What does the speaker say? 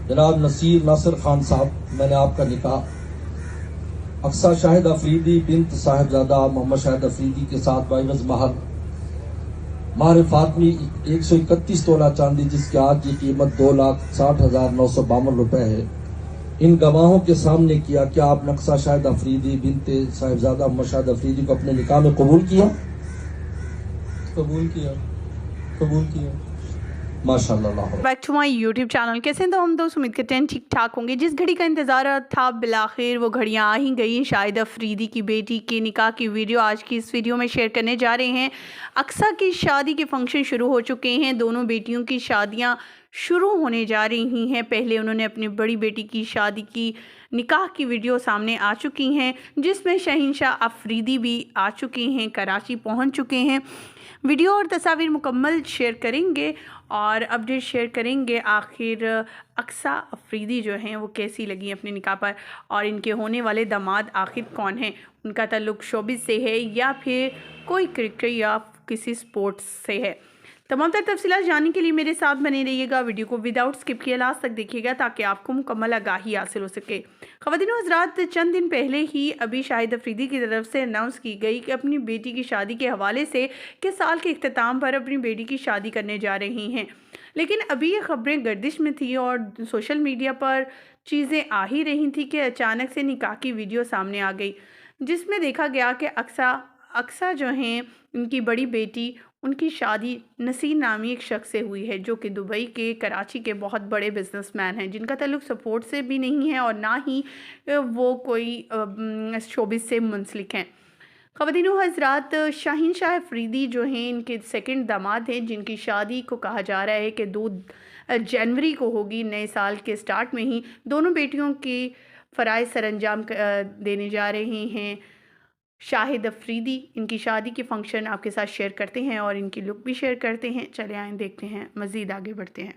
जनाब नसीर नासिर खान साहब, मैंने आपका निकाह अक्सा शाहिद अफरीदी बिनत साहिबजादा मोहम्मद शाहिद अफरीदी के साथ बाइवज महर फातमी 131 तोला चांदी, जिसकी आज की कीमत 2,60,952 रुपए है, इन गवाहों के सामने किया। क्या आपने अक्सा शाहिद अफरीदी बिनत साहिबजादा मोहम्मद शाहिद अफरीदी को अपने निकाह में कबूल किया? कबूल किया, कबूल किया। माशाअल्लाह। Back to my YouTube channel. कैसे हैं तो हम दोस्त, उम्मीद करते हैं ठीक ठाक होंगे। जिस घड़ी का इंतज़ार था बिलाखिर वो घड़ियाँ आ ही गई। शाहिद अफरीदी की बेटी के निकाह की वीडियो आज की इस वीडियो में शेयर करने जा रहे हैं। अक्सा की शादी के फंक्शन शुरू हो चुके हैं। दोनों बेटियों की शादियां शुरू होने जा रही हैं। पहले उन्होंने अपनी बड़ी बेटी की शादी की निकाह की वीडियो सामने आ चुकी हैं, जिसमें शहंशाह अफरीदी भी आ चुके हैं, कराची पहुंच चुके हैं। वीडियो और तस्वीर मुकम्मल शेयर करेंगे और अपडेट शेयर करेंगे। आखिर अक्सा अफरीदी जो हैं वो कैसी लगी अपने निकाह पर, और इनके होने वाले दामाद आखिर कौन हैं, उनका ताल्लुक शोबिस से है या फिर कोई क्रिकेट या किसी स्पोर्ट्स से है। तमाम तर तफसीलात जानने के लिए मेरे साथ बने रहिएगा। वीडियो को विदाउट स्किप किए लास्ट तक देखिएगा ताकि आपको मुकम्मल आगाही हासिल हो सके। ख़वातीन व हज़रात, चंद दिन पहले ही अभी शाहिद अफरीदी की तरफ से अनाउंस की गई कि अपनी बेटी की शादी के हवाले से कि साल के इख्तिताम पर अपनी बेटी की शादी करने जा रही हैं। लेकिन अभी ये खबरें गर्दिश में थी और सोशल मीडिया पर चीज़ें आ ही रही थी कि अचानक से निकाह की वीडियो सामने आ गई, जिसमें देखा गया कि अक्सा जो हैं उनकी बड़ी बेटी, उनकी शादी नसीर नामी एक शख्स से हुई है जो कि दुबई के, कराची के बहुत बड़े बिजनेसमैन हैं, जिनका ताल्लुक सपोर्ट से भी नहीं है और ना ही वो कोई शोबिस से मुंसलिक हैं। ख़वातीन व हज़रात, शहंशाह अफरीदी जो हैं इनके सेकंड दामाद हैं, जिनकी शादी को कहा जा रहा है कि 2 जनवरी को होगी। नए साल के स्टार्ट में ही दोनों बेटियों की फ़राइज़ सरअंजाम देने जा रहे हैं शाहिद अफरीदी। इनकी शादी के फंक्शन आपके साथ शेयर करते हैं और इनकी लुक भी शेयर करते हैं। चले आएँ देखते हैं, मज़ीद आगे बढ़ते हैं।